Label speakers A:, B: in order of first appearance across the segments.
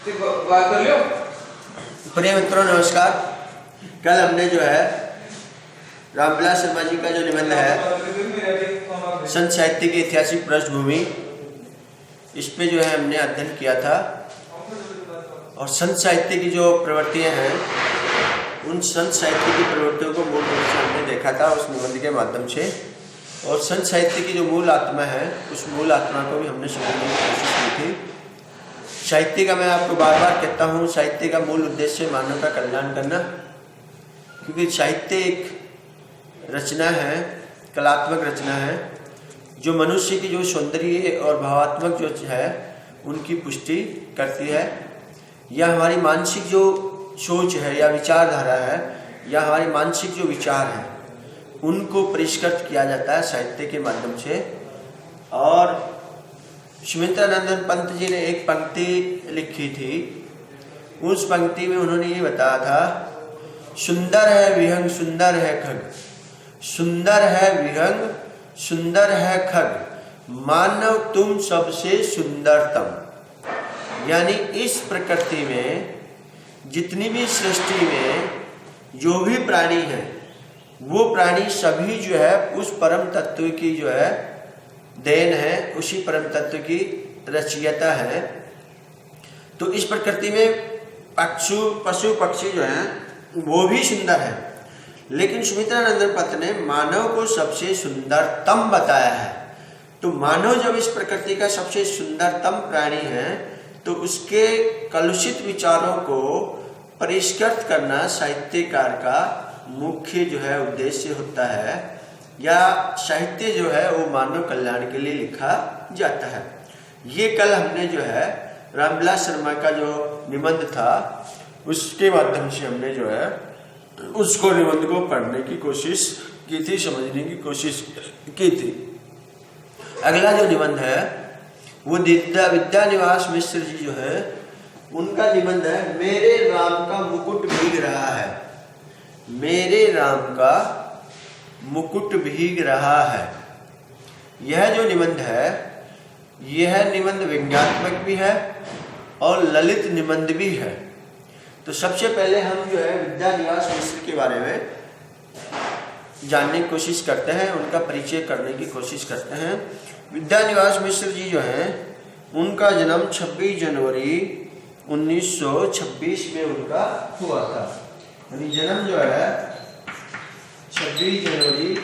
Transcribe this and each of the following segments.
A: प्रिय मित्रों नमस्कार। कल हमने जो है रामविलास शर्मा जी का जो निबंध है संत साहित्य की ऐतिहासिक पृष्ठभूमि, इस पे जो है हमने अध्ययन किया था। और संत साहित्य की जो प्रवृत्तियां हैं, उन संत साहित्य की प्रवृत्तियों को मूल रूप से हमने देखा था उस निबंध के माध्यम से। और संत साहित्य की जो मूल आत्मा है, उस मूल आत्मा को भी हमने समझने की कोशिश की थी। साहित्य का मैं आपको बार बार कहता हूँ, साहित्य का मूल उद्देश्य मानव का कल्याण करना, क्योंकि साहित्य एक रचना है, कलात्मक रचना है, जो मनुष्य की जो सौंदर्य और भावात्मक जो है उनकी पुष्टि करती है। या हमारी मानसिक जो सोच है या विचारधारा है, या हमारी मानसिक जो विचार है, उनको परिष्कृत किया जाता है साहित्य के माध्यम से। और सुमित्रानंद पंत जी ने एक पंक्ति लिखी थी, उस पंक्ति में उन्होंने ये बताया था, सुंदर है विहंग सुंदर है खग, सुंदर है विहंग सुंदर है खग, मानव तुम सबसे सुंदरतम। यानी इस प्रकृति में जितनी भी सृष्टि में जो भी प्राणी है, वो प्राणी सभी जो है उस परम तत्व की जो है देन है, उसी परम तत्व की रचयिता है। तो इस प्रकृति में पशु पक्षी जो हैं वो भी सुंदर है, लेकिन सुमित्रानंद पंत ने मानव को सबसे सुंदरतम बताया है। तो मानव जब इस प्रकृति का सबसे सुंदरतम प्राणी है, तो उसके कलुषित विचारों को परिष्कृत करना साहित्यकार का मुख्य जो है उद्देश्य होता है, या साहित्य जो है वो मानव कल्याण के लिए लिखा जाता है। ये कल हमने जो है रामविलास शर्मा का जो निबंध था, उसके माध्यम से हमने जो है उसको निबंध को पढ़ने की कोशिश की थी, समझने की कोशिश की थी। अगला जो निबंध है वो विद्यानिवास मिश्र जी जो है उनका निबंध है, मेरे राम का मुकुट भीग रहा है। मेरे राम का मुकुट भीग रहा है। यह जो निबंध है, यह निबंध व्यंग्यात्मक भी है और ललित निबंध भी है। तो सबसे पहले हम जो है विद्यानिवास मिश्र के बारे में जानने की कोशिश करते हैं, उनका परिचय करने की कोशिश करते हैं। विद्यानिवास मिश्र जी जो हैं, उनका जन्म 26 जनवरी 1926 में उनका हुआ था। यानी जन्म जो है 26 जनवरी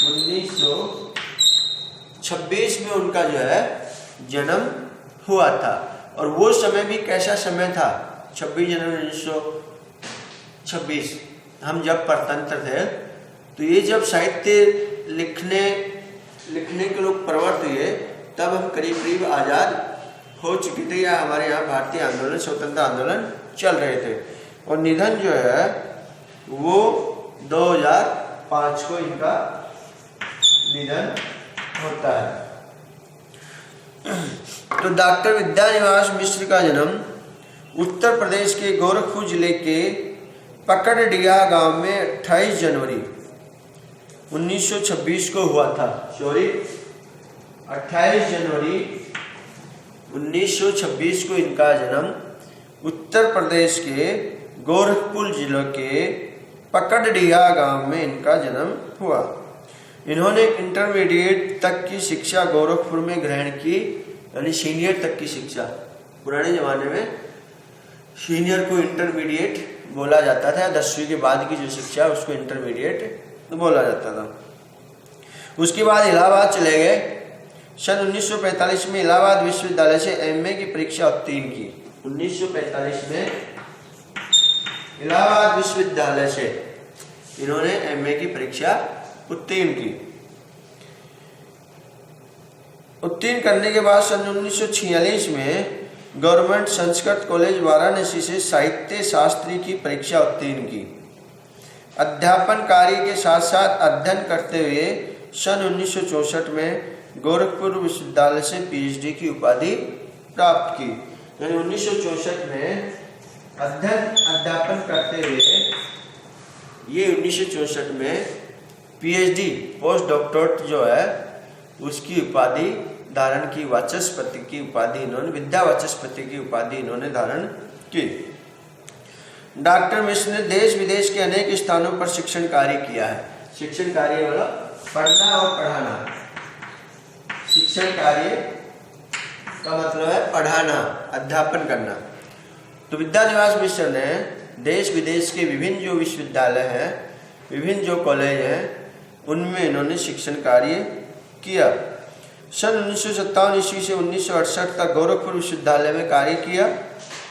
A: 1926 में उनका जो है जन्म हुआ था। और वो समय भी कैसा समय था? 26 जनवरी 1926 हम जब परतंत्र थे, तो ये जब साहित्य लिखने के लोग प्रवृत्त हुए, तब हम करीब आज़ाद हो चुके थे, या हमारे यहाँ भारतीय आंदोलन, स्वतंत्रता आंदोलन चल रहे थे। और निधन जो है वो 2005 को इनका निधन होता है। तो डॉक्टर विद्यानिवास मिश्र का जन्म उत्तर प्रदेश के गोरखपुर जिले के पकड़डिया गांव में 28 जनवरी 1926 को हुआ था। 28 जनवरी 1926 को इनका जन्म उत्तर प्रदेश के गोरखपुर जिले के पकड़डिया गांव में इनका जन्म हुआ। इन्होंने इंटरमीडिएट तक की शिक्षा गोरखपुर में ग्रहण की, यानी सीनियर तक की शिक्षा। पुराने ज़माने में सीनियर को इंटरमीडिएट बोला जाता था, 10वीं के बाद की जो शिक्षा उसको इंटरमीडिएट बोला जाता था। उसके बाद इलाहाबाद चले गए। सन 1945 में इलाहाबाद विश्वविद्यालय से एमए की परीक्षा उत्तीर्ण की। 1945 में इलाहाबाद विश्वविद्यालय से इन्होंने एमए की परीक्षा उत्तीर्ण की। उत्तीर्ण करने के बाद सन 1946 में गवर्नमेंट संस्कृत कॉलेज वाराणसी से साहित्य शास्त्री की परीक्षा उत्तीर्ण की। अध्यापन कार्य के साथ साथ अध्ययन करते हुए सन 1964 में गोरखपुर विश्वविद्यालय से पीएचडी की उपाधि प्राप्त की। यानी 1964 में अध्यापन करते हुए ये 1964 में पीएचडी पोस्ट डॉक्टरेट जो है उसकी उपाधि धारण की, वाचस्पति की उपाधि इन्होंने, विद्या वाचस्पति की उपाधि इन्होंने धारण की। डॉक्टर मिश्र ने देश विदेश के अनेक स्थानों पर शिक्षण कार्य किया है। शिक्षण कार्य मतलब पढ़ना और पढ़ाना। शिक्षण कार्य का मतलब है पढ़ाना, अध्यापन करना। तो विद्यानिवास मिश्र ने देश विदेश के विभिन्न जो विश्वविद्यालय हैं, विभिन्न जो कॉलेज हैं, उनमें इन्होंने शिक्षण कार्य किया। सन 1957 ईस्वी से 1968 तक गोरखपुर विश्वविद्यालय में कार्य किया।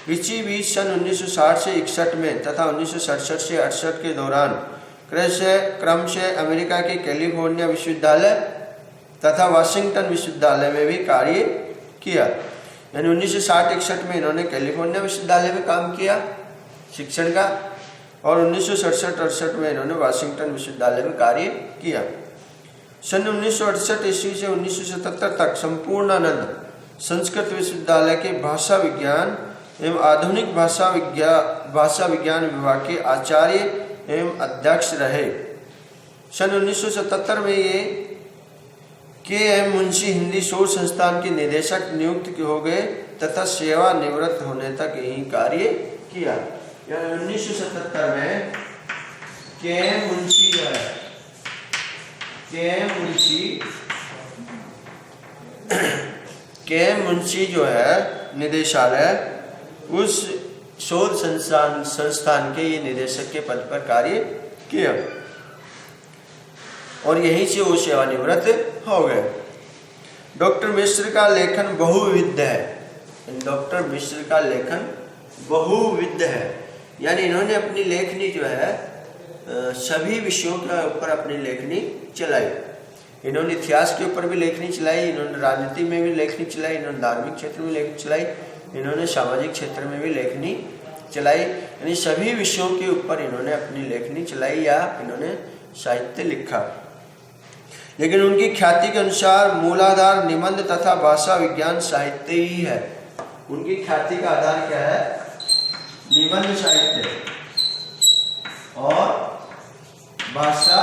A: इसी बीच सन 1960 से 61 में तथा 1967 से 68 के दौरान क्रमशः अमेरिका के कैलिफोर्निया विश्वविद्यालय तथा वाशिंगटन विश्वविद्यालय में भी कार्य किया। यानी 1960-61 में इन्होंने कैलिफोर्निया विश्वविद्यालय में काम किया शिक्षण का, और 1967-68 में इन्होंने वाशिंगटन विश्वविद्यालय में कार्य किया। सन 1968 ईस्वी से 1977 तक संपूर्णानंद संस्कृत विश्वविद्यालय के भाषा विज्ञान एवं आधुनिक भाषा विज्ञान विभाग के आचार्य एवं अध्यक्ष रहे। सन 1977 में ये के.एम. मुंशी हिंदी शोध संस्थान के निदेशक नियुक्त हो गए तथा सेवा निवृत्त होने तक यही कार्य किया। यानी 1977 में के.एम. मुंशी जो है, के.एम. मुंशी जो है निदेशालय, उस शोध संस्थान के ये निदेशक के पद पर कार्य किया और यहीं से वो सेवानिवृत्त हो गए। डॉक्टर मिश्र का लेखन बहुविध है। डॉक्टर मिश्र का लेखन बहुविध है, यानी इन्होंने अपनी लेखनी जो है सभी विषयों के ऊपर अपनी लेखनी चलाई। इन्होंने इतिहास के ऊपर भी लेखनी चलाई, इन्होंने राजनीति में भी लेखनी चलाई, इन्होंने धार्मिक क्षेत्र में लेखनी चलाई, इन्होंने सामाजिक क्षेत्र में भी लेखनी चलाई। यानी सभी विषयों के ऊपर इन्होंने अपनी लेखनी चलाई या इन्होंने साहित्य लिखा। लेकिन उनकी ख्याति के अनुसार मूलाधार निबंध तथा भाषा विज्ञान साहित्य ही है। उनकी ख्याति का आधार क्या है? निबंध साहित्य और भाषा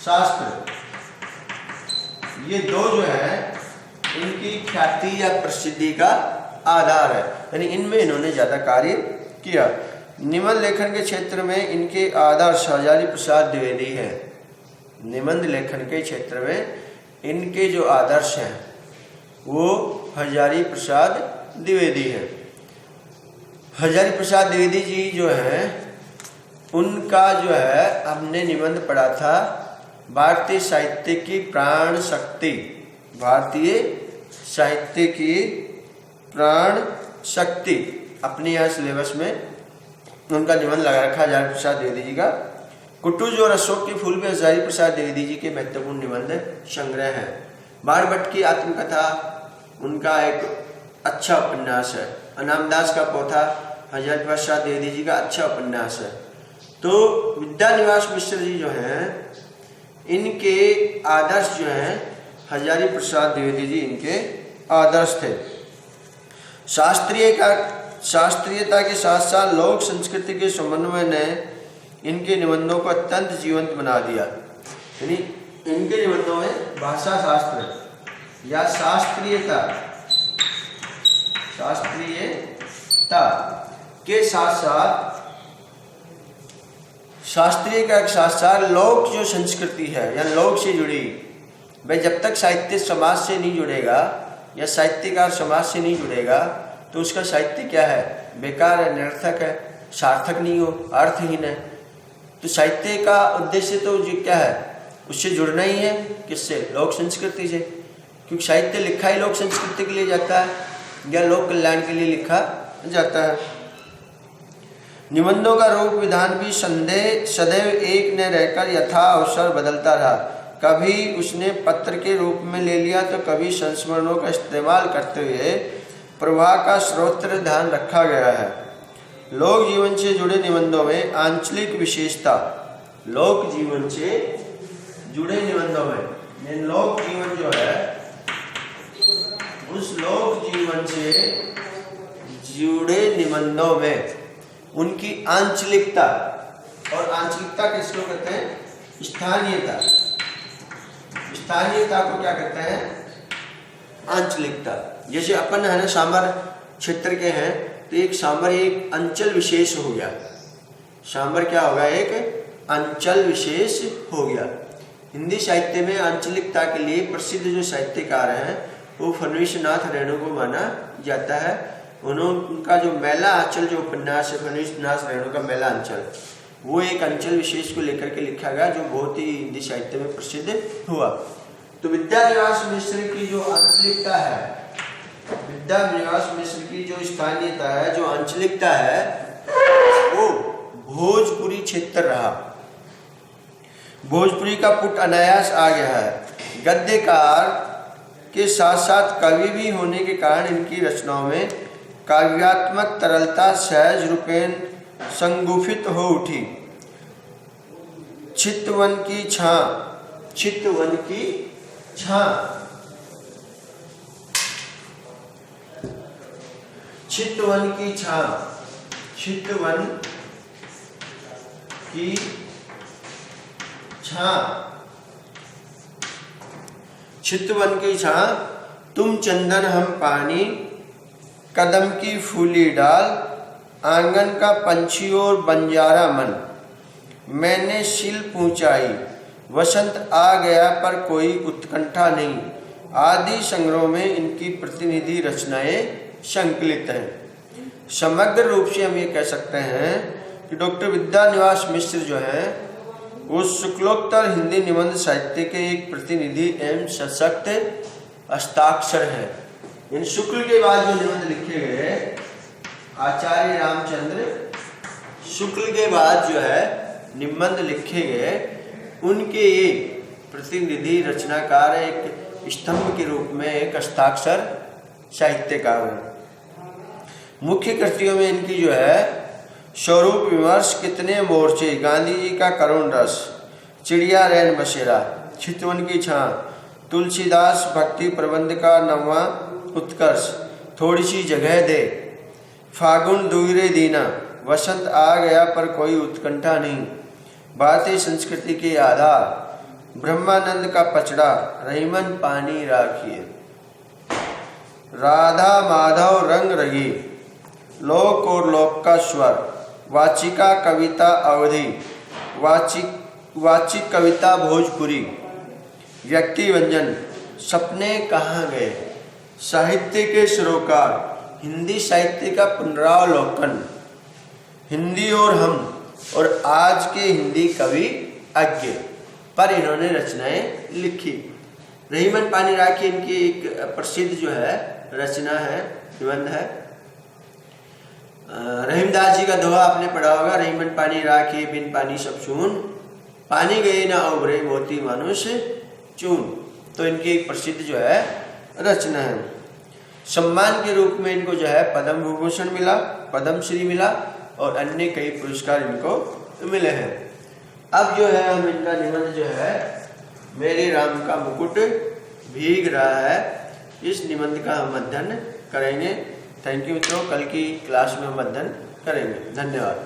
A: शास्त्र, ये दो जो है इनकी ख्याति या प्रसिद्धि का आधार है। यानी इनमें इन्होंने ज़्यादा कार्य किया। निबंध लेखन के क्षेत्र में इनके आदर्श हजारी प्रसाद द्विवेदी है। निबंध लेखन के क्षेत्र में इनके जो आदर्श हैं वो हजारी प्रसाद द्विवेदी है। हजारी प्रसाद द्विवेदी जी जो हैं उनका जो है हमने निबंध पढ़ा था भारतीय साहित्य की प्राण शक्ति। भारतीय साहित्य की प्राण शक्ति अपने यहाँ सिलेबस में उनका निबंध लगा रखा हजारी प्रसाद द्विवेदी जी का। कुटुज और अशोक के फूल में हजारी प्रसाद द्विवेदी जी के महत्वपूर्ण निबंध संग्रह है। बाणभट्ट की आत्मकथा उनका एक अच्छा उपन्यास है। अनामदास का पोथा हजारी प्रसाद द्विवेदी जी का अच्छा उपन्यास है। तो विद्यानिवास मिश्र जी जो हैं इनके आदर्श जो हैं हजारी प्रसाद द्विवेदी जी इनके आदर्श थे। शास्त्रीयता के साथ साथ लोक संस्कृति के समन्वय ने इनके निबंधों को अत्यंत जीवंत बना दिया। यानी इनके निबंधों में भाषा शास्त्र या शास्त्रीयता के साथ साथ शास्त्रीय का साथ साथ लोक जो संस्कृति है या लोक से जुड़ी, भाई जब तक साहित्य समाज से नहीं जुड़ेगा या साहित्यकार समाज से नहीं जुड़ेगा तो उसका साहित्य क्या है? बेकार है, निरर्थक है, सार्थक नहीं हो, अर्थहीन है। तो साहित्य का उद्देश्य तो ये क्या है? उससे जुड़ना ही है। किससे? लोक संस्कृति से। क्योंकि साहित्य लिखा ही लोक संस्कृति के लिए जाता है या लोक कल्याण के लिए लिखा जाता है। निबंधों का रूप विधान भी सदैव एक न रहकर यथा अवसर बदलता रहा। कभी उसने पत्र के रूप में ले लिया तो कभी संस्मरणों का इस्तेमाल करते हुए प्रवाह का स्रोत्र ध्यान रखा गया है। लोक जीवन से जुड़े निबंधों में आंचलिक विशेषता, लोक जीवन से जुड़े निबंधों में लोक जीवन जो है उस लोक जीवन से जुड़े निबंधों में उनकी आंचलिकता, और आंचलिकता किसको कहते हैं? स्थानीयता। स्थानीयता को क्या कहते हैं? आंचलिकता। जैसे अपन है ना सांबर क्षेत्र के हैं, तो एक सांबर एक अंचल विशेष हो गया। सांबर क्या होगा? एक अंचल विशेष हो गया। हिंदी साहित्य में आंचलिकता के लिए प्रसिद्ध जो साहित्यकार हैं वो फणींद्रनाथ रेणु को माना जाता है। उनका जो मैला आंचल जो उपन्यास है फणींद्रनाथ रेणु का मैला आंचल, वो एक अंचल विशेष को लेकर के लिखा गया, जो बहुत ही हिंदी साहित्य में प्रसिद्ध हुआ। तो विद्यानिवास मिश्र की जो आंचलिकता है, विद्यानिवास मिश्र की जो स्थानीयता है, जो आंचलिकता है, वो भोजपुरी क्षेत्र रहा। भोजपुरी का पुट अनायास आ गया है। गद्यकार के साथ साथ कवि भी होने के कारण इनकी रचनाओं में काव्यात्मक तरलता सहज रूपेण संगुफित हो उठी। चितवन की छां, चितवन की छां, चितवन की छां, चितवन की छां, चितवन की छां, तुम चंदन हम पानी, कदम की फूली डाल, आंगन का पंछी और बंजारा मन, मैंने शिल्प ऊंचाई, वसंत आ गया पर कोई उत्कंठा नहीं, आदि संग्रहों में इनकी प्रतिनिधि रचनाएं संकलित हैं। समग्र रूप से हम ये कह सकते हैं कि डॉक्टर विद्यानिवास मिश्र जो है वो शुक्लोत्तर हिंदी निबंध साहित्य के एक प्रतिनिधि एवं सशक्त हस्ताक्षर है। इन शुक्ल के बाद जो निबंध लिखे गए, आचार्य रामचंद्र शुक्ल के बाद जो है निबंध लिखे गए, उनके एक प्रतिनिधि रचनाकार, एक स्तंभ के रूप में एक हस्ताक्षर साहित्यकार है। मुख्य कृतियों में इनकी जो है स्वरूप विमर्श, कितने मोर्चे, गांधी जी का करुण रस, चिड़िया रैन बसेरा, चितवन की छां, तुलसीदास भक्ति प्रबंध का 9वां उत्कर्ष, थोड़ी सी जगह दे, फागुन दूरे दीना, वसंत आ गया पर कोई उत्कंठा नहीं, भारतीय संस्कृति के आधार, ब्रह्मानंद का पचड़ा, रहीमन पानी राखिए, राधा माधव रंग रही, लोक और लोक का स्वर, वाचिका कविता अवधि, वाचिक कविता भोजपुरी, व्यक्ति व्यंजन, सपने कहाँ गए, साहित्य के सरोकार, हिंदी साहित्य का पुनरावलोकन, हिंदी और हम, और आज के हिंदी कवि अज्ञ पर इन्होंने रचनाएं लिखी। रहीमन पानी राखी इनकी एक प्रसिद्ध जो है रचना है, निबंध है। रहीमदास जी का दोहा आपने पढ़ा होगा, रहीमन पानी राखी बिन पानी सब सून, पानी गए ना उभरे मोती मानुष चून। तो इनकी एक प्रसिद्ध जो है रचना है। सम्मान के रूप में इनको जो है पद्म विभूषण मिला, पद्मश्री मिला और अन्य कई पुरस्कार इनको मिले हैं। अब जो है हम इनका निबंध जो है मेरे राम का मुकुट भीग रहा है, इस निबंध का हम अध्ययन करेंगे। थैंक यू मित्रों, कल की क्लास में हम अध्ययन करेंगे। धन्यवाद।